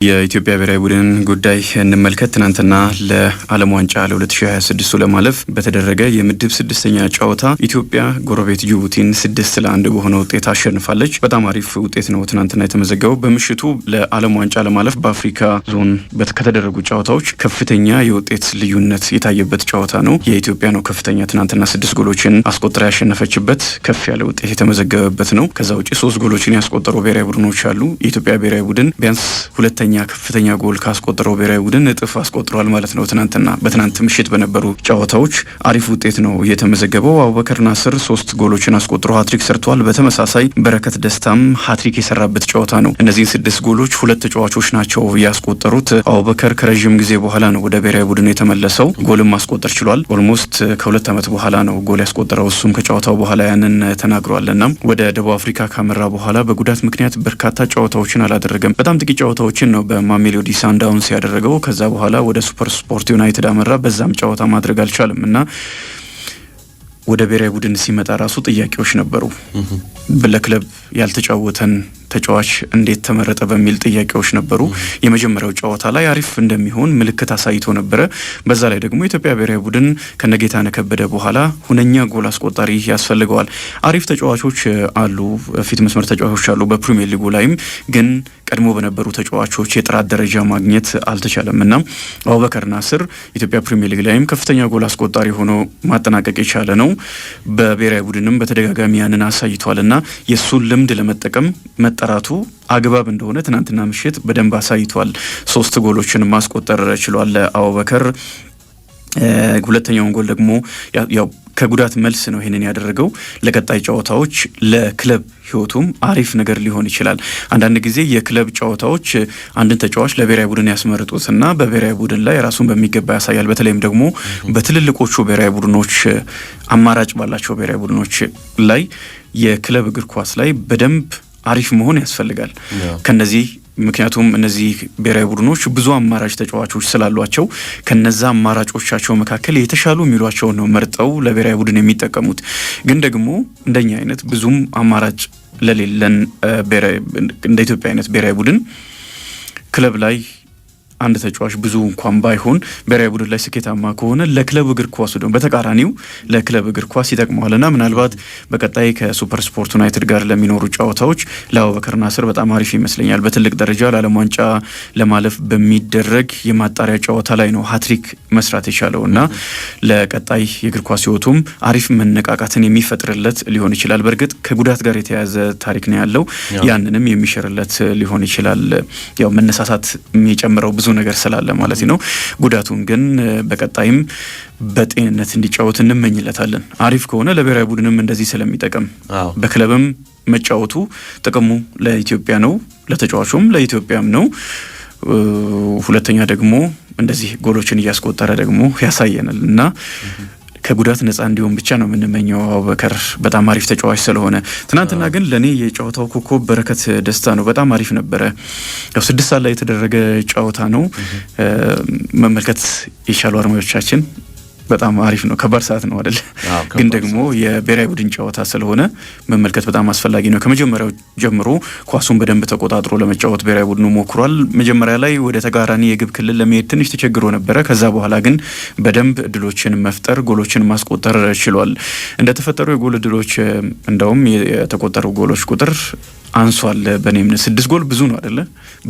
የኢትዮጵያ ብሔራዊ ቡድን ጉዳይ እንመልከት። ትናንትና ለዓለም ዋንጫ ለ2026 ለማለፍ በተደረገ የምድብ ስድስተኛ ጨዋታ ኢትዮጵያ ጎረቤት ጅቡቲን 6-1 በሆነ ውጤት አሸንፋለች። በጣም አሪፍ ውጤት ነው ትናንትና የተመዘገበው። በምሽቱ ለዓለም ዋንጫ ለማለፍ በአፍሪካ ዞን ከተደረጉ ጨዋታዎች ከፍተኛ የውጤት ልዩነት የታየበት ጨዋታ ነው። የኢትዮጵያ ነው ከፍተኛ ትናንትና 6 ጎሎችን አስቆጥራ ያሸነፈችበት ከፍ ያለ ውጤት የተመዘገበበት ነው። ከዛ ውጪ 3 ጎሎችን ያስቆጠሩ ብሔራዊ ቡድኖች አሉ። የኢትዮጵያ ብሔራዊ ቡድን ቢያንስ ከፍተኛ ጎል ካስቆጠረው ብሔራዊ ቡድን እጥፍ አስቆጥሯል ማለት ነው። በትናንት ምሽት በነበሩ ጨዋታዎች አሪፍ ውጤት ነው የተመዘገበው። አቡበከር ናስር 3 ጎሎችን አስቆጥሮ ሃትሪክ ሰርቷል። በተመሳሳይ በረከት ደስታም ሃትሪክ የሰራበት ጨዋታ ነው። እነዚህን 6 ጎሎች 2 ተጫዋቾች ናቸው ያስቆጠሩት። አቡበከር ከረዥም ጊዜ በኋላ ነው ወደ ብሔራዊ ቡድን የተመለሰው። ጎልም ማስቆጠር ችሏል። ኦልሞስት ከ2 ዓመት በኋላ ነው ጎል ያስቆጠረው። እሱም ከጨዋታው በኋላ ያንን ተናግሯልና ወደ ደቡብ አፍሪካ ካመራ በኋላ በጉዳት ምክንያት በርካታ ጨዋታዎችን አላደረገም። በጣም ጥቂት ጨዋታዎችን ነው በማሜሎዲ ሳንዳውንስ ያደረገው። ከዛ በኋላ ወደ ሱፐር ስፖርት ዩናይትድ አመራ። በዛም ጨዋታ ማድረግ አልቻለም እና ወደ ብሔራዊ ቡድን ሲመጣ ራሱ ጥያቄዎች ነበሩ። ለክለብ ያልተጫወተን ተጫዋች እንዴት ተመረጠ በሚል ጥያቄዎች ነበሩ። የመጀመሪያው ጨዋታ ላይ አሪፍ እንደሚሆን ምልክት አሳይቶ ነበረ። በዛ ላይ ደግሞ የኢትዮጵያ ብሔራዊ ቡድን ከነጌታነህ ከበደ በኋላ ሁነኛ ጎል አስቆጣሪ ያስፈልገዋል። አሪፍ ተጫዋቾች አሉ፣ ፊት መስመር ተጫዋቾች አሉ በፕሪሚየር ሊጉ ላይም ግን ቀድሞ በነበሩ ተጫዋቾች የጥራት ደረጃ ማግኘት አልተቻለም እና አቡበከር ናስር ኢትዮጵያ ፕሪሚየር ሊግ ላይም ከፍተኛ ጎል አስቆጣሪ ሆኖ ማጠናቀቅ የቻለ ነው። በብሔራዊ ቡድንም በተደጋጋሚ ያንን አሳይቷል እና የእሱን ልምድ ለመጠቀም መጠራቱ አግባብ እንደሆነ ትናንትና ምሽት በደንብ አሳይቷል። 3 ጎሎችን ማስቆጠር ችሏል አቡበከር። ሁለተኛውን ጎል ደግሞ ያው ከጉዳት መልስ ነው ይሄንን ያደረገው። ለቀጣይ ጨዋታዎች ለክለብ ህይወቱም አሪፍ ነገር ሊሆን ይችላል። አንዳንድ ጊዜ የክለብ ጨዋታዎች አንድን ተጫዋች ለብሔራዊ ቡድን ያስመርጡትና በብሔራዊ ቡድን ላይ ራሱን በሚገባ ያሳያል። በተለይም ደግሞ በትልልቆቹ ብሔራዊ ቡድኖች አማራጭ ባላቸው ብሔራዊ ቡድኖች ላይ የክለብ እግር ኳስ ላይ በደንብ አሪፍ መሆን ያስፈልጋል ከነዚህ ምክንያቱም እነዚህ ብሔራዊ ቡድኖች ብዙ አማራጭ ተጫዋቾች ስላሏቸው ከነዛ አማራጮቻቸው መካከል የተሻሉ የሚሏቸው ነው መርጠው ለብሔራዊ ቡድን የሚጠቀሙት። ግን ደግሞ እንደኛ አይነት ብዙም አማራጭ ለሌለን እንደ ኢትዮጵያ አይነት ብሔራዊ ቡድን ክለብ ላይ አንድ ተጫዋች ብዙ እንኳን ባይሆን ብሔራዊ ቡድን ላይ ስኬታማ ከሆነ ለክለብ እግር ኳስ ደግሞ በተቃራኒው ለክለብ እግር ኳስ ይጠቅመዋልና ምናልባት በቀጣይ ከሱፐር ስፖርት ዩናይትድ ጋር ለሚኖሩ ጨዋታዎች ለአቡበከር ናስር በጣም አሪፍ ይመስለኛል። በትልቅ ደረጃ ለዓለም ዋንጫ ለማለፍ በሚደረግ የማጣሪያ ጨዋታ ላይ ነው ሃትሪክ መስራት የቻለውና ለቀጣይ የእግር ኳስ ህይወቱም አሪፍ መነቃቃትን የሚፈጥርለት ሊሆን ይችላል። በእርግጥ ከጉዳት ጋር የተያያዘ ታሪክ ነው ያለው። ያንንም የሚሽርለት ሊሆን ይችላል። ያው መነሳሳት የሚጨምረው ብዙ ነገር ስላለ ማለት ነው። ጉዳቱን ግን በቀጣይም በጤንነት እንዲጫወት እንመኝለታለን። አሪፍ ከሆነ ለብሔራዊ ቡድንም እንደዚህ ስለሚጠቅም በክለብም መጫወቱ ጥቅሙ ለኢትዮጵያ ነው፣ ለተጫዋቹም ለኢትዮጵያም ነው። ሁለተኛ ደግሞ እንደዚህ ጎሎችን እያስቆጠረ ደግሞ ያሳየናል እና ከጉዳት ነፃ እንዲሆን ብቻ ነው የምንመኘው። አቡበከር በጣም አሪፍ ተጫዋች ስለሆነ ትናንትና ግን ለኔ የጨዋታው ኮከብ በረከት ደስታ ነው። በጣም አሪፍ ነበረ። ያው 6 ሰዓት ላይ የተደረገ ጨዋታ ነው መመልከት የቻሉ አድማጮቻችን። በጣም አሪፍ ነው። ከባድ ሰዓት ነው አይደል? ግን ደግሞ የብሔራዊ ቡድን ጨዋታ ስለሆነ መመልከት በጣም አስፈላጊ ነው። ከመጀመሪያው ጀምሮ ኳሱን በደንብ ተቆጣጥሮ ለመጫወት ብሔራዊ ቡድኑ ሞክሯል። መጀመሪያ ላይ ወደ ተጋራኒ የግብ ክልል ለመሄድ ትንሽ ተቸግሮ ነበረ። ከዛ በኋላ ግን በደንብ እድሎችን መፍጠር፣ ጎሎችን ማስቆጠር ችሏል። እንደተፈጠሩ የጎል እድሎች እንደውም የተቆጠሩ ጎሎች ቁጥር አንሷል። በኔ እምነት 6 ጎል ብዙ ነው አይደለ?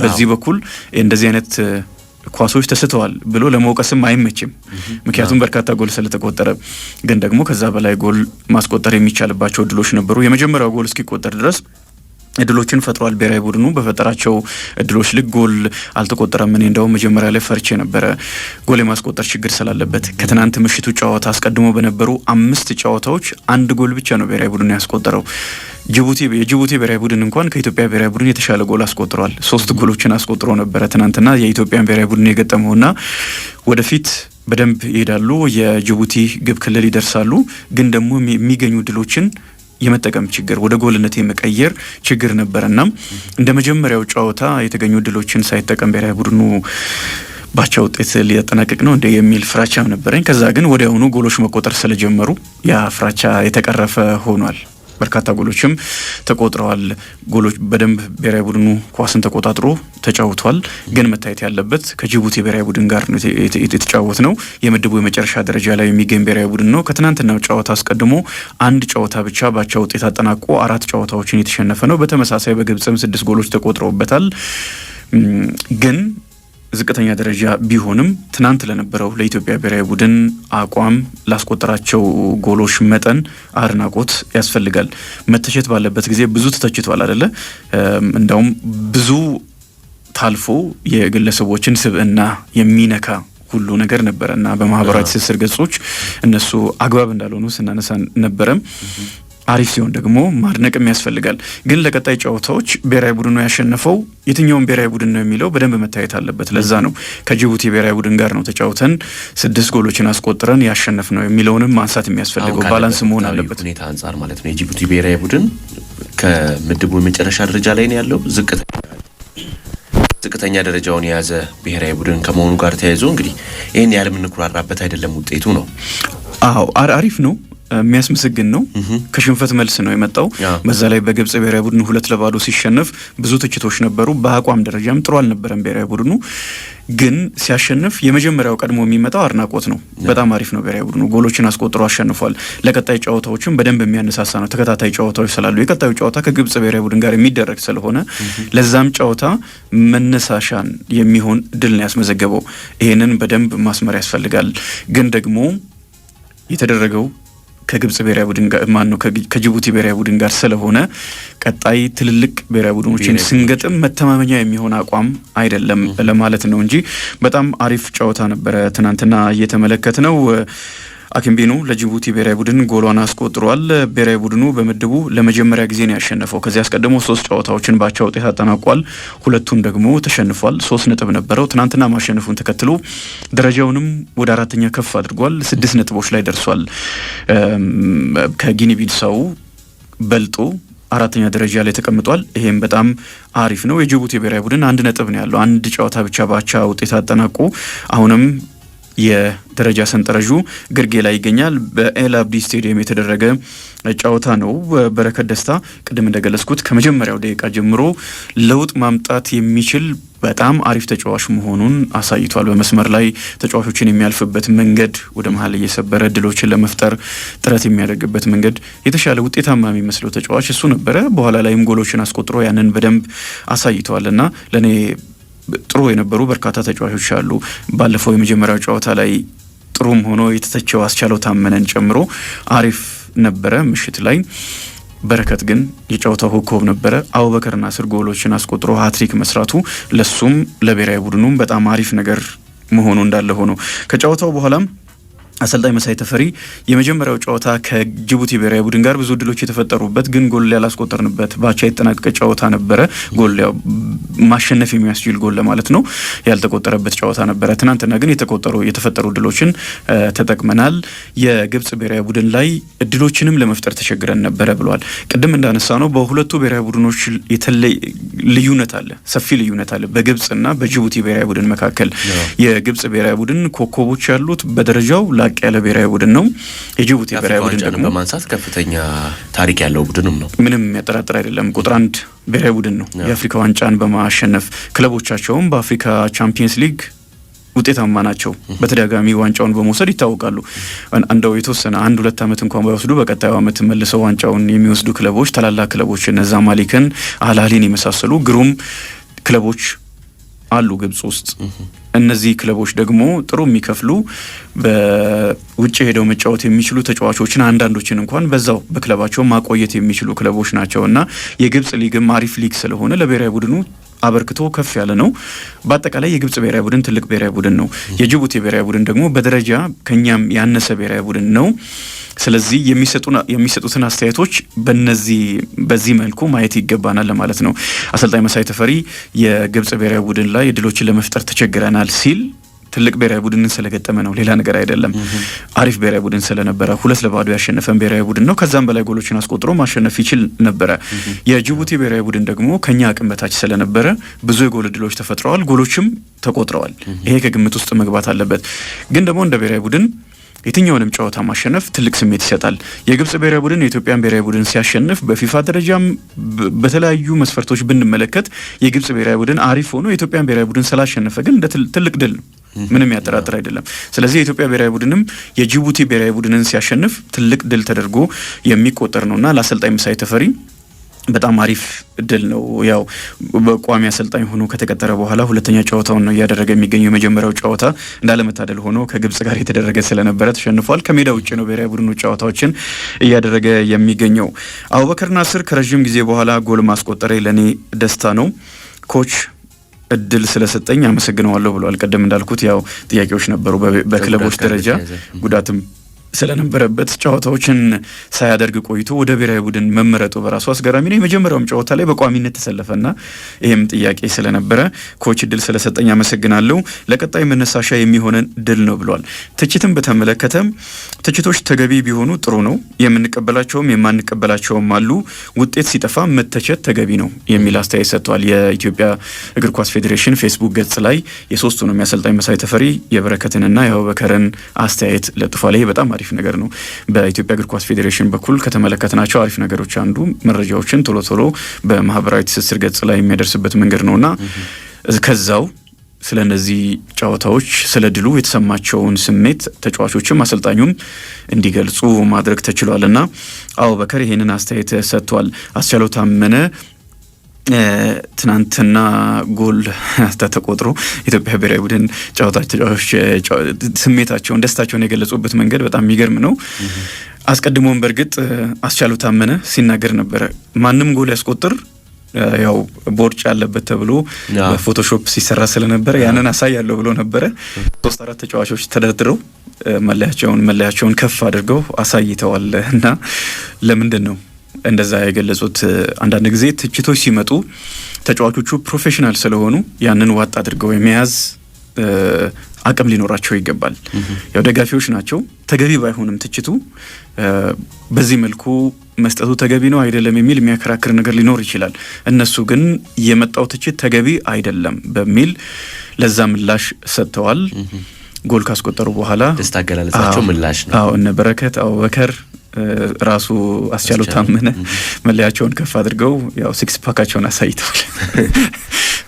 በዚህ በኩል እንደዚህ አይነት ኳሶች ተስተዋል ብሎ ለመውቀስም አይመችም። ምክንያቱም በርካታ ጎል ስለተቆጠረ። ግን ደግሞ ከዛ በላይ ጎል ማስቆጠር የሚቻልባቸው እድሎች ነበሩ። የመጀመሪያው ጎል እስኪቆጠር ድረስ እድሎችን ፈጥሯል ብሔራዊ ቡድኑ። በፈጠራቸው እድሎች ልክ ጎል አልተቆጠረም። እኔ እንደውም መጀመሪያ ላይ ፈርቼ ነበረ ጎል የማስቆጠር ችግር ስላለበት። ከትናንት ምሽቱ ጨዋታ አስቀድሞ በነበሩ 5 ጨዋታዎች 1 ጎል ብቻ ነው ብሔራዊ ቡድኑ ያስቆጠረው። የጅቡቲ ብሔራዊ ቡድን እንኳን ከኢትዮጵያ ብሔራዊ ቡድን የተሻለ ጎል አስቆጥሯል። 3 ጎሎችን አስቆጥሮ ነበረ ትናንትና የኢትዮጵያን ብሔራዊ ቡድን የገጠመውና ወደፊት በደንብ ይሄዳሉ። የጅቡቲ ግብ ክልል ይደርሳሉ። ግን ደግሞ የሚገኙ ድሎችን የመጠቀም ችግር፣ ወደ ጎልነት የመቀየር ችግር ነበርና እንደ መጀመሪያው ጨዋታ የተገኙ ድሎችን ሳይጠቀም ብሔራዊ ቡድኑ ባቻ ውጤት ሊያጠናቅቅ ነው እንደ የሚል ፍራቻም ነበረኝ። ከዛ ግን ወዲያውኑ ጎሎች መቆጠር ስለጀመሩ ያ ፍራቻ የተቀረፈ ሆኗል። በርካታ ጎሎችም ተቆጥረዋል። ጎሎች በደንብ ብሔራዊ ቡድኑ ኳስን ተቆጣጥሮ ተጫውቷል። ግን መታየት ያለበት ከጅቡቲ ብሔራዊ ቡድን ጋር ነው የተጫወት ነው። የምድቡ የመጨረሻ ደረጃ ላይ የሚገኝ ብሔራዊ ቡድን ነው። ከትናንትናው ጨዋታ አስቀድሞ አንድ ጨዋታ ብቻ ባቻ ውጤት አጠናቆ 4 ጨዋታዎችን የተሸነፈ ነው። በተመሳሳይ በግብጽም 6 ጎሎች ተቆጥረውበታል። ግን ዝቅተኛ ደረጃ ቢሆንም ትናንት ለነበረው ለኢትዮጵያ ብሔራዊ ቡድን አቋም ላስቆጠራቸው ጎሎች መጠን አድናቆት ያስፈልጋል። መተቸት ባለበት ጊዜ ብዙ ተተችቷል አይደለ? እንደውም ብዙ ታልፎ የግለሰቦችን ስብዕና የሚነካ ሁሉ ነገር ነበረና በማህበራዊ ትስስር ገጾች እነሱ አግባብ እንዳልሆኑ ስናነሳ ነበረም። አሪፍ ሲሆን ደግሞ ማድነቅም ያስፈልጋል። ግን ለቀጣይ ጨዋታዎች ብሔራዊ ቡድኑ ያሸነፈው የትኛውን ብሔራዊ ቡድን ነው የሚለው በደንብ መታየት አለበት። ለዛ ነው ከጅቡቲ ብሔራዊ ቡድን ጋር ነው ተጫውተን 6 ጎሎችን አስቆጥረን ያሸነፍ ነው የሚለውንም ማንሳት የሚያስፈልገው ባላንስ መሆን አለበት። ሁኔታ አንጻር ማለት ነው። የጅቡቲ ብሔራዊ ቡድን ከምድቡ የመጨረሻ ደረጃ ላይ ነው ያለው። ዝቅተኛ ደረጃውን የያዘ ብሔራዊ ቡድን ከመሆኑ ጋር ተያይዞ እንግዲህ ይሄን ያህል የምንኩራራበት አይደለም። ውጤቱ ነው አሪፍ ነው፣ የሚያስመሰግን ነው። ከሽንፈት መልስ ነው የመጣው። በዛ ላይ በግብጽ ብሔራዊ ቡድን 2-0 ሲሸነፍ ብዙ ትችቶች ነበሩ። በአቋም ደረጃም ጥሩ አልነበረም ብሔራዊ ቡድኑ። ግን ሲያሸንፍ የመጀመሪያው ቀድሞ የሚመጣው አድናቆት ነው። በጣም አሪፍ ነው ብሔራዊ ቡድኑ፣ ጎሎችን አስቆጥሮ አሸንፏል። ለቀጣይ ጨዋታዎችም በደንብ የሚያነሳሳ ነው። ተከታታይ ጨዋታዎች ስላሉ የቀጣዩ ጨዋታ ከግብጽ ብሔራዊ ቡድን ጋር የሚደረግ ስለሆነ ለዛም ጨዋታ መነሳሻን የሚሆን ድል ነው ያስመዘገበው። ይሄንን በደንብ ማስመር ያስፈልጋል። ግን ደግሞ የተደረገው ከግብጽ ብሔራዊ ቡድን ጋር ከጅቡቲ ብሔራዊ ቡድን ጋር ስለሆነ ቀጣይ ትልልቅ ብሔራዊ ቡድኖችን ስንገጥም መተማመኛ የሚሆን አቋም አይደለም ለማለት ነው እንጂ በጣም አሪፍ ጨዋታ ነበረ ትናንትና እየተመለከት ነው። አኪምቤኑ ለጅቡቲ ብሔራዊ ቡድን ጎሏን አስቆጥሯል። ብሔራዊ ቡድኑ በምድቡ ለመጀመሪያ ጊዜ ነው ያሸነፈው። ከዚህ አስቀድሞ 3 ጨዋታዎችን ባቻ ውጤት አጠናቋል። 2ቱን ደግሞ ተሸንፏል። 3 ነጥብ ነበረው። ትናንትና ማሸነፉን ተከትሎ ደረጃውንም ወደ 4ኛ ከፍ አድርጓል። 6 ነጥቦች ላይ ደርሷል። ከጊኒ ቢሳው በልጦ 4ኛ ደረጃ ላይ ተቀምጧል። ይሄም በጣም አሪፍ ነው። የጅቡቲ ብሔራዊ ቡድን 1 ነጥብ ነው ያለው። 1 ጨዋታ ብቻ ባቻ ውጤት አጠናቆ አሁንም የደረጃ ሰንጠረዡ ግርጌ ላይ ይገኛል። በኤል አብዲ ስቴዲየም የተደረገ ጨዋታ ነው። በረከት ደስታ ቅድም እንደገለጽኩት ከመጀመሪያው ደቂቃ ጀምሮ ለውጥ ማምጣት የሚችል በጣም አሪፍ ተጫዋች መሆኑን አሳይቷል። በመስመር ላይ ተጫዋቾችን የሚያልፍበት መንገድ፣ ወደ መሀል እየሰበረ ድሎችን ለመፍጠር ጥረት የሚያደርግበት መንገድ፣ የተሻለ ውጤታማ የሚመስለው ተጫዋች እሱ ነበረ። በኋላ ላይም ጎሎችን አስቆጥሮ ያንን በደንብ አሳይቷልና ለኔ ጥሩ የነበሩ በርካታ ተጫዋቾች አሉ። ባለፈው የመጀመሪያው ጨዋታ ላይ ጥሩም ሆኖ የተተቸው አስቻለው ታመነን ጨምሮ አሪፍ ነበረ። ምሽት ላይ በረከት ግን የጨዋታው ኮከብ ነበረ። አቡበከር ናስር ጎሎችን አስቆጥሮ ሃትሪክ መስራቱ ለሱም ለብሔራዊ ቡድኑም በጣም አሪፍ ነገር መሆኑ እንዳለ ሆኖ ከጨዋታው በኋላም አሰልጣኝ መሳይ ተፈሪ የመጀመሪያው ጨዋታ ከጅቡቲ ብሔራዊ ቡድን ጋር ብዙ ድሎች የተፈጠሩበት ግን ጎል ያላስቆጠርንበት ባቻ የተጠናቀቀ ጨዋታ ነበረ። ጎል ማሸነፍ የሚያስችል ጎል ለማለት ነው ያልተቆጠረበት ጨዋታ ነበረ። ትናንትና ግን የተፈጠሩ ድሎችን ተጠቅመናል። የግብጽ ብሔራዊ ቡድን ላይ እድሎችንም ለመፍጠር ተቸግረን ነበረ ብሏል። ቅድም እንዳነሳ ነው በሁለቱ ብሔራዊ ቡድኖች ልዩነት አለ፣ ሰፊ ልዩነት አለ በግብጽና በጅቡቲ ብሔራዊ ቡድን መካከል። የግብጽ ብሔራዊ ቡድን ኮከቦች ያሉት በደረጃው ያለ ብሔራዊ ቡድን ነው። የጅቡቲ ብሔራዊ ቡድን ደግሞ በማንሳት ከፍተኛ ታሪክ ያለው ቡድንም ነው። ምንም የሚያጠራጥር አይደለም። ቁጥር 1 ብሔራዊ ቡድን ነው። የአፍሪካ ዋንጫን በማሸነፍ ክለቦቻቸውም በአፍሪካ ቻምፒየንስ ሊግ ውጤታማ ናቸው። በተደጋጋሚ ዋንጫውን በመውሰድ ይታወቃሉ። እንደው የተወሰነ 1-2 ዓመት እንኳን ባይወስዱ በቀጣዩ ዓመት መልሰው ዋንጫውን የሚወስዱ ክለቦች፣ ታላላቅ ክለቦች እነዛ ማሊክን፣ አልአህሊን የመሳሰሉ ግሩም ክለቦች አሉ ግብጽ ውስጥ። እነዚህ ክለቦች ደግሞ ጥሩ የሚከፍሉ በውጭ ሄደው መጫወት የሚችሉ ተጫዋቾችን አንዳንዶችን እንኳን በዛው በክለባቸው ማቆየት የሚችሉ ክለቦች ናቸውና የግብጽ ሊግም አሪፍ ሊግ ስለሆነ ለብሔራዊ ቡድኑ አበርክቶ ከፍ ያለ ነው። በአጠቃላይ የግብጽ ብሔራዊ ቡድን ትልቅ ብሔራዊ ቡድን ነው። የጅቡቲ ብሔራዊ ቡድን ደግሞ በደረጃ ከኛም ያነሰ ብሔራዊ ቡድን ነው። ስለዚህ የሚሰጡትን አስተያየቶች በዚህ መልኩ ማየት ይገባናል ለማለት ነው። አሰልጣኝ መሳይ ተፈሪ የግብጽ ብሔራዊ ቡድን ላይ እድሎችን ለመፍጠር ተቸግረናል ሲል ትልቅ ብሔራዊ ቡድንን ስለገጠመ ነው፣ ሌላ ነገር አይደለም። አሪፍ ብሔራዊ ቡድን ስለነበረ 2-0 ያሸነፈን ብሔራዊ ቡድን ነው። ከዛም በላይ ጎሎችን አስቆጥሮ ማሸነፍ ይችል ነበረ። የጅቡቲ ብሔራዊ ቡድን ደግሞ ከኛ አቅም በታች ስለነበረ ብዙ የጎል እድሎች ተፈጥረዋል፣ ጎሎችም ተቆጥረዋል። ይሄ ከግምት ውስጥ መግባት አለበት። ግን ደግሞ እንደ ብሔራዊ ቡድን የትኛውንም ጨዋታ ማሸነፍ ትልቅ ስሜት ይሰጣል። የግብጽ ብሔራዊ ቡድን የኢትዮጵያን ብሔራዊ ቡድን ሲያሸንፍ በፊፋ ደረጃም በተለያዩ መስፈርቶች ብንመለከት የግብጽ ብሔራዊ ቡድን አሪፍ ሆኖ የኢትዮጵያን ብሔራዊ ቡድን ስላሸነፈ ግን እንደ ትልቅ ድል ነው። ምንም ያጠራጥር አይደለም። ስለዚህ የኢትዮጵያ ብሔራዊ ቡድንም የጅቡቲ ብሔራዊ ቡድንን ሲያሸንፍ ትልቅ ድል ተደርጎ የሚቆጠር ነውና ለአሰልጣኝ መሳይ ተፈሪ በጣም አሪፍ ድል ነው። ያው በቋሚ አሰልጣኝ ሆኖ ከተቀጠረ በኋላ ሁለተኛ ጨዋታውን ነው እያደረገ የሚገኘው። የመጀመሪያው ጨዋታ እንዳለመታደል ሆኖ ከግብጽ ጋር የተደረገ ስለነበረ ተሸንፏል። ከሜዳ ውጭ ነው ብሔራዊ ቡድኑ ጨዋታዎችን እያደረገ የሚገኘው። አቡበከር ናስር ከረጅም ጊዜ በኋላ ጎል ማስቆጠሬ ለኔ ደስታ ነው። ኮች እድል ስለሰጠኝ አመሰግነዋለሁ ብሏል። ቀደም እንዳልኩት ያው ጥያቄዎች ነበሩ በክለቦች ደረጃ ጉዳትም ስለነበረበት ጨዋታዎችን ሳያደርግ ቆይቶ ወደ ብሔራዊ ቡድን መመረጡ በራሱ አስገራሚ ነው። የመጀመሪያውም ጨዋታ ላይ በቋሚነት ተሰለፈና ይህም ጥያቄ ስለነበረ ኮች ድል ስለሰጠኝ አመሰግናለሁ፣ ለቀጣይ መነሳሻ የሚሆነን ድል ነው ብሏል። ትችትን በተመለከተ ትችቶች ተገቢ ቢሆኑ ጥሩ ነው። የምንቀበላቸውም የማንቀበላቸውም አሉ። ውጤት ሲጠፋ መተቸት ተገቢ ነው የሚል አስተያየት ሰጥቷል። የኢትዮጵያ እግር ኳስ ፌዴሬሽን ፌስቡክ ገጽ ላይ የሶስቱንም የአሰልጣኝ መሳይ ተፈሪ የበረከትንና የአቡበከርን አስተያየት ለጥፏል። ይሄ በጣም አሪፍ ነገር ነው። በኢትዮጵያ እግር ኳስ ፌዴሬሽን በኩል ከተመለከትናቸው አሪፍ ነገሮች አንዱ መረጃዎችን ቶሎ ቶሎ በማህበራዊ ትስስር ገጽ ላይ የሚያደርስበት መንገድ ነውና ከዛው ስለ እነዚህ ጨዋታዎች ስለ ድሉ የተሰማቸውን ስሜት ተጫዋቾችም አሰልጣኙም እንዲገልጹ ማድረግ ተችሏልና አቡበከር ይሄንን አስተያየት ሰጥቷል። አስቻለው ታመነ ትናንትና ጎል ተቆጥሮ ኢትዮጵያ ብሔራዊ ቡድን ተጫዋቾች ስሜታቸውን ደስታቸውን የገለጹበት መንገድ በጣም የሚገርም ነው። አስቀድሞም በእርግጥ አስቻለው ታመነ ሲናገር ነበረ ማንም ጎል ያስቆጥር ያው ቦርጭ ያለበት ተብሎ በፎቶሾፕ ሲሰራ ስለነበረ ያንን አሳያለሁ ብሎ ነበረ። 3-4 ተጫዋቾች ተደርድረው መለያቸውን ከፍ አድርገው አሳይተዋል እና ለምንድን ነው እንደዛ የገለጹት? አንዳንድ ጊዜ ትችቶች ሲመጡ ተጫዋቾቹ ፕሮፌሽናል ስለሆኑ ያንን ዋጥ አድርገው የመያዝ አቅም ሊኖራቸው ይገባል። ያው ደጋፊዎች ናቸው። ተገቢ ባይሆንም ትችቱ በዚህ መልኩ መስጠቱ ተገቢ ነው አይደለም የሚል የሚያከራክር ነገር ሊኖር ይችላል። እነሱ ግን የመጣው ትችት ተገቢ አይደለም በሚል ለዛ ምላሽ ሰጥተዋል። ጎል ካስቆጠሩ በኋላ ደስታ አገላለጻቸው ምላሽ ነው። አዎ እነ በረከት አቡበከር ራሱ አስቻለው ታመነ መለያቸውን ከፍ አድርገው ያው ሲክስ ፓካቸውን አሳይተዋል።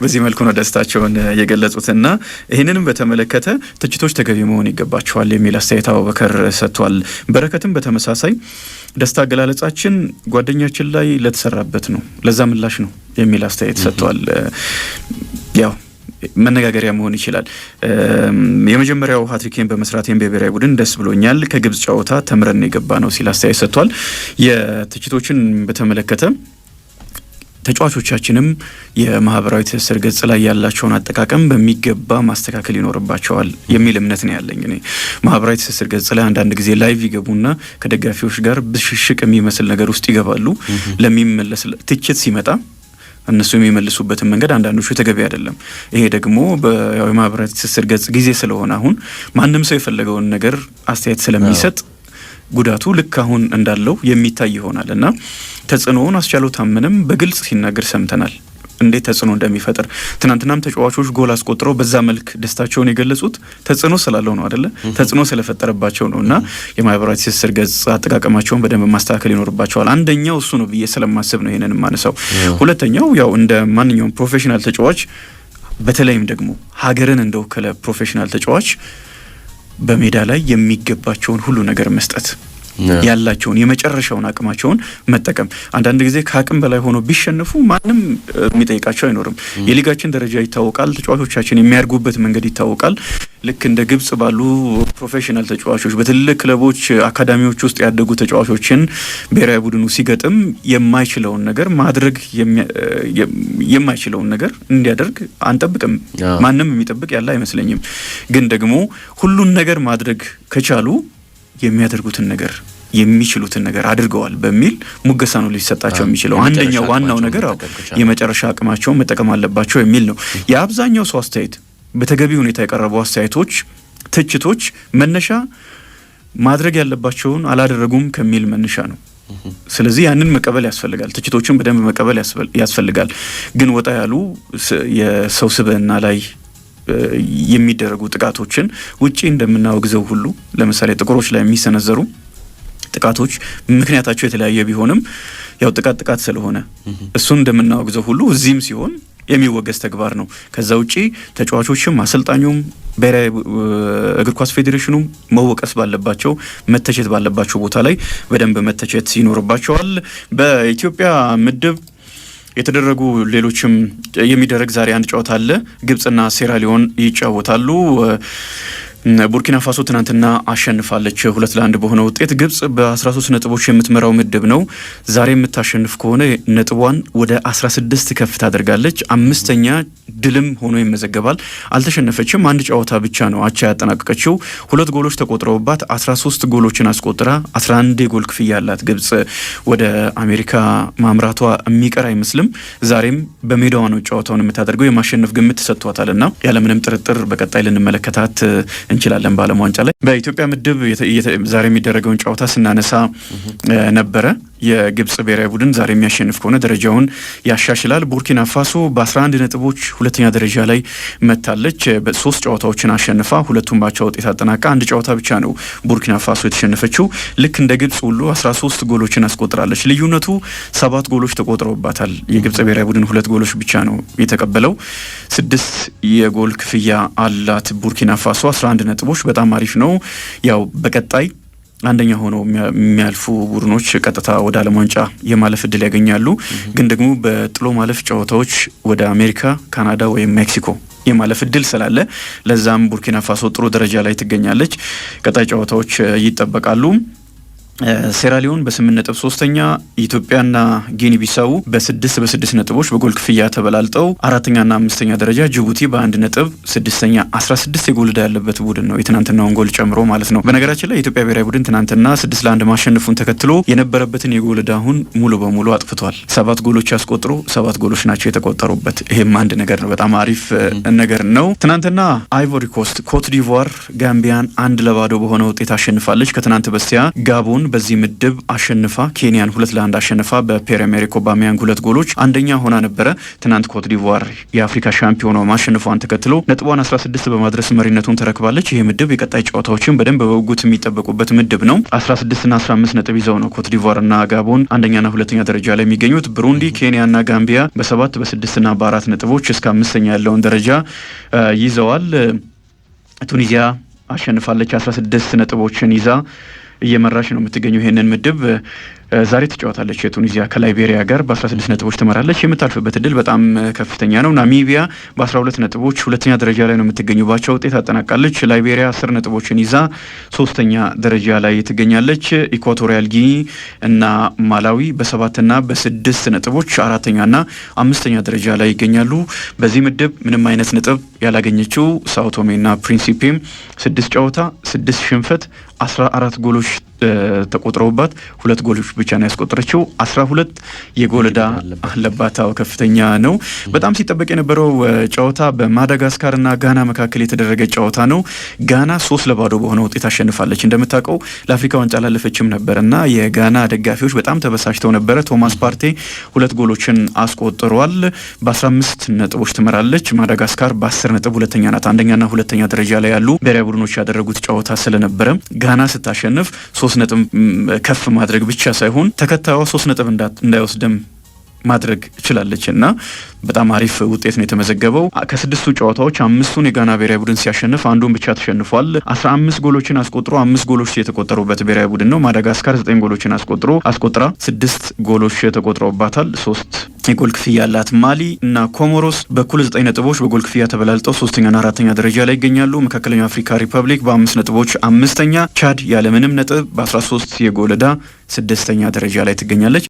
በዚህ መልኩ ነው ደስታቸውን የገለጹትና ይህንንም በተመለከተ ትችቶች ተገቢ መሆን ይገባቸዋል የሚል አስተያየት አቡበከር ሰጥቷል። በረከትም በተመሳሳይ ደስታ አገላለጻችን ጓደኛችን ላይ ለተሰራበት ነው፣ ለዛ ምላሽ ነው የሚል አስተያየት ሰጥቷል። ያው መነጋገሪያ መሆን ይችላል። የመጀመሪያው ሃትሪኬን በመስራቴን በብሔራዊ ቡድን ደስ ብሎኛል፣ ከግብጽ ጨዋታ ተምረን የገባ ነው ሲል አስተያየት ሰጥቷል። የትችቶችን በተመለከተ ተጫዋቾቻችንም የማህበራዊ ትስስር ገጽ ላይ ያላቸውን አጠቃቀም በሚገባ ማስተካከል ይኖርባቸዋል የሚል እምነት ነው ያለኝ። እኔ ማህበራዊ ትስስር ገጽ ላይ አንዳንድ ጊዜ ላይቭ ይገቡና ከደጋፊዎች ጋር ብሽሽቅ የሚመስል ነገር ውስጥ ይገባሉ። ለሚመለስ ትችት ሲመጣ እነሱ የሚመልሱበትን መንገድ አንዳንዶቹ ተገቢ አይደለም። ይሄ ደግሞ በማህበራዊ ትስስር ገጽ ጊዜ ስለሆነ አሁን ማንም ሰው የፈለገውን ነገር አስተያየት ስለሚሰጥ ጉዳቱ ልክ አሁን እንዳለው የሚታይ ይሆናል እና ተጽዕኖውን አስቻለው ታመነም በግልጽ ሲናገር ሰምተናል፣ እንዴት ተጽዕኖ እንደሚፈጥር። ትናንትናም ተጫዋቾች ጎል አስቆጥረው በዛ መልክ ደስታቸውን የገለጹት ተጽዕኖ ስላለው ነው አይደለ? ተጽዕኖ ስለፈጠረባቸው ነው እና የማህበራዊ ትስስር ገጽ አጠቃቀማቸውን በደንብ ማስተካከል ይኖርባቸዋል። አንደኛው እሱ ነው ብዬ ስለማስብ ነው ይሄንን ማነሳው። ሁለተኛው ያው እንደ ማንኛውም ፕሮፌሽናል ተጫዋች በተለይም ደግሞ ሀገርን እንደወከለ ፕሮፌሽናል ተጫዋች በሜዳ ላይ የሚገባቸውን ሁሉ ነገር መስጠት፣ ያላቸውን የመጨረሻውን አቅማቸውን መጠቀም። አንዳንድ ጊዜ ከአቅም በላይ ሆኖ ቢሸነፉ ማንም የሚጠይቃቸው አይኖርም። የሊጋችን ደረጃ ይታወቃል። ተጫዋቾቻችን የሚያርጉበት መንገድ ይታወቃል። ልክ እንደ ግብጽ ባሉ ፕሮፌሽናል ተጫዋቾች በትልቅ ክለቦች አካዳሚዎች ውስጥ ያደጉ ተጫዋቾችን ብሔራዊ ቡድኑ ሲገጥም የማይችለውን ነገር ማድረግ የማይችለውን ነገር እንዲያደርግ አንጠብቅም። ማንም የሚጠብቅ ያለ አይመስለኝም። ግን ደግሞ ሁሉን ነገር ማድረግ ከቻሉ የሚያደርጉትን ነገር የሚችሉትን ነገር አድርገዋል በሚል ሙገሳ ነው ሊሰጣቸው የሚችለው። አንደኛው ዋናው ነገር የመጨረሻ አቅማቸውን መጠቀም አለባቸው የሚል ነው። የአብዛኛው ሰው አስተያየት በተገቢ ሁኔታ የቀረቡ አስተያየቶች፣ ትችቶች መነሻ ማድረግ ያለባቸውን አላደረጉም ከሚል መነሻ ነው። ስለዚህ ያንን መቀበል ያስፈልጋል። ትችቶችን በደንብ መቀበል ያስፈልጋል። ግን ወጣ ያሉ የሰው ስብዕና ላይ የሚደረጉ ጥቃቶችን ውጪ እንደምናወግዘው ሁሉ ለምሳሌ ጥቁሮች ላይ የሚሰነዘሩ ጥቃቶች ምክንያታቸው የተለያየ ቢሆንም ያው ጥቃት ስለሆነ እሱን እንደምናወግዘው ሁሉ እዚህም ሲሆን የሚወገዝ ተግባር ነው። ከዛ ውጪ ተጫዋቾችም አሰልጣኙም ብሔራዊ እግር ኳስ ፌዴሬሽኑም መወቀስ ባለባቸው መተቸት ባለባቸው ቦታ ላይ በደንብ መተቸት ይኖርባቸዋል። በኢትዮጵያ ምድብ የተደረጉ ሌሎችም የሚደረግ ዛሬ አንድ ጨዋታ አለ። ግብጽና ሴራሊዮን ይጫወታሉ። ቡርኪና ፋሶ ትናንትና አሸንፋለች 2-1 በሆነ ውጤት። ግብጽ በ13 ነጥቦች የምትመራው ምድብ ነው። ዛሬ የምታሸንፍ ከሆነ ነጥቧን ወደ 16 ከፍ ታደርጋለች። 5ኛ ድልም ሆኖ ይመዘገባል። አልተሸነፈችም። አንድ ጨዋታ ብቻ ነው አቻ ያጠናቀቀችው። 2 ጎሎች ተቆጥረውባት 13 ጎሎችን አስቆጥራ 11 የጎል ክፍያ ያላት ግብጽ ወደ አሜሪካ ማምራቷ የሚቀር አይመስልም። ዛሬም በሜዳዋ ነው ጨዋታውን የምታደርገው። የማሸነፍ ግምት ተሰጥቷታልና ያለምንም ጥርጥር በቀጣይ ልንመለከታት እንችላለን በዓለም ዋንጫ ላይ። በኢትዮጵያ ምድብ ዛሬ የሚደረገውን ጨዋታ ስናነሳ ነበረ። የግብጽ ብሔራዊ ቡድን ዛሬ የሚያሸንፍ ከሆነ ደረጃውን ያሻሽላል። ቡርኪና ፋሶ በ11 ነጥቦች ሁለተኛ ደረጃ ላይ መታለች። በ3 ጨዋታዎችን አሸንፋ ሁለቱም ባቻ ውጤት አጠናቃ አንድ ጨዋታ ብቻ ነው ቡርኪና ፋሶ የተሸነፈችው። ልክ እንደ ግብጽ ሁሉ 13 ጎሎችን አስቆጥራለች። ልዩነቱ 7 ጎሎች ተቆጥረውባታል። የግብጽ ብሔራዊ ቡድን 2 ጎሎች ብቻ ነው የተቀበለው። 6 የጎል ክፍያ አላት ቡርኪና ፋሶ። 11 ነጥቦች በጣም አሪፍ ነው። ያው በቀጣይ አንደኛ ሆነው የሚያልፉ ቡድኖች ቀጥታ ወደ ዓለም ዋንጫ የማለፍ እድል ያገኛሉ። ግን ደግሞ በጥሎ ማለፍ ጨዋታዎች ወደ አሜሪካ፣ ካናዳ ወይም ሜክሲኮ የማለፍ እድል ስላለ ለዛም ቡርኪና ፋሶ ጥሩ ደረጃ ላይ ትገኛለች። ቀጣይ ጨዋታዎች ይጠበቃሉ። ሴራሊዮን በ8 ነጥብ 3ኛ፣ ኢትዮጵያና ጊኒ ቢሳው በ6 ነጥቦች በጎል ክፍያ ተበላልጠው 4ኛና 5ኛ ደረጃ፣ ጅቡቲ በ1 ነጥብ 6ኛ። 16 የጎል ዕዳ ያለበት ቡድን ነው የትናንትናውን ጎል ጨምሮ ማለት ነው። በነገራችን ላይ የኢትዮጵያ ብሔራዊ ቡድን ትናንትና 6-1 ማሸነፉን ተከትሎ የነበረበትን የጎል ዕዳ አሁን ሙሉ በሙሉ አጥፍቷል። 7 ጎሎች ያስቆጥሮ 7 ጎሎች ናቸው የተቆጠሩበት። ይሄም አንድ ነገር ነው፣ በጣም አሪፍ ነገር ነው። ትናንትና አይቮሪ ኮስት ኮት ዲቯር ጋምቢያን 1-0 በሆነ ውጤት አሸንፋለች። ከትናንት በስቲያ ጋቦን በዚህ ምድብ አሸንፋ ኬንያን 2-1 አሸንፋ በፒየር-ኤመሪክ ኦባሜያንግ 2 ጎሎች አንደኛ ሆና ነበረ። ትናንት ኮት ዲቯር የአፍሪካ ሻምፒዮኗ ማሸነፏን ተከትሎ ነጥቧን 16 በማድረስ መሪነቱን ተረክባለች። ይህ ምድብ የቀጣይ ጨዋታዎችን በደንብ በውጉት የሚጠበቁበት ምድብ ነው። 16ና 15 ነጥብ ይዘው ነው ኮት ዲቯርና ጋቦን አንደኛና ሁለተኛ ደረጃ ላይ የሚገኙት። ብሩንዲ፣ ኬንያና ጋምቢያ በ7 በ6ና በ4 ነጥቦች እስከ 5ኛ ያለውን ደረጃ ይዘዋል። ቱኒዚያ አሸንፋለች 16 ነጥቦችን ይዛ እየመራች ነው የምትገኘው ይሄንን ምድብ። ዛሬ ትጫወታለች የቱኒዚያ ከላይቤሪያ ጋር በ16 ነጥቦች ትመራለች። የምታልፍበት እድል በጣም ከፍተኛ ነው። ናሚቢያ በ12 ነጥቦች ሁለተኛ ደረጃ ላይ ነው የምትገኘው፣ ባቻ ውጤት አጠናቃለች። ላይቤሪያ 10 ነጥቦችን ይዛ 3ኛ ደረጃ ላይ ትገኛለች። ኢኳቶሪያል ጊኒ እና ማላዊ በ7ና በ6 ነጥቦች 4ኛና 5ኛ ደረጃ ላይ ይገኛሉ። በዚህ ምድብ ምንም አይነት ነጥብ ያላገኘችው ሳኦ ቶሜና ፕሪንሲፔም 6 ጨዋታ 6 ሽንፈት 14 ጎሎች ተቆጥረውባት 2 ጎሎች ብቻ ነው ያስቆጠረችው። 12 የጎል ዕዳ አለባት። ከፍተኛ ነው። በጣም ሲጠበቅ የነበረው ጨዋታ በማዳጋስካርና ጋና መካከል የተደረገ ጨዋታ ነው። ጋና 3-0 በሆነ ውጤት አሸንፋለች። እንደምታውቀው ለአፍሪካ ዋንጫ ላለፈችም ነበርና የጋና ደጋፊዎች በጣም ተበሳጭተው ነበረ። ቶማስ ፓርቴ 2 ጎሎችን አስቆጥሯል። በ15 ነጥቦች ትመራለች። ማዳጋስካር በ10 ነጥብ ሁለተኛ ናት። አንደኛና ሁለተኛ ደረጃ ላይ ያሉ ብሔራዊ ቡድኖች ያደረጉት ጨዋታ ስለነበረ ጋና ስታሸንፍ 3 ነጥብ ከፍ ማድረግ ብቻ ሳይሆን ተከታዩ 3 ነጥብ እንዳይወስድም ማድረግ ችላለች እና በጣም አሪፍ ውጤት ነው የተመዘገበው። ከ6ቱ ጨዋታዎች 5ቱን የጋና ብሔራዊ ቡድን ሲያሸንፍ አንዱን ብቻ ተሸንፏል። 15 ጎሎችን አስቆጥሮ 5 ጎሎች የተቆጠሩበት ብሔራዊ ቡድን ነው። ማዳጋስካር 9 ጎሎችን አስቆጥራ 6 ጎሎች ተቆጥረውባታል። 3 የጎል ክፍያ ያላት ማሊ እና ኮሞሮስ በኩል 9 ነጥቦች በጎል ክፍያ ተበላልጠው 3ኛና 4ኛ ደረጃ ላይ ይገኛሉ። መካከለኛው አፍሪካ ሪፐብሊክ በ5 ነጥቦች 5ኛ፣ ቻድ ያለምንም ነጥብ በ13 የጎል ዕዳ 6ኛ ደረጃ ላይ ትገኛለች።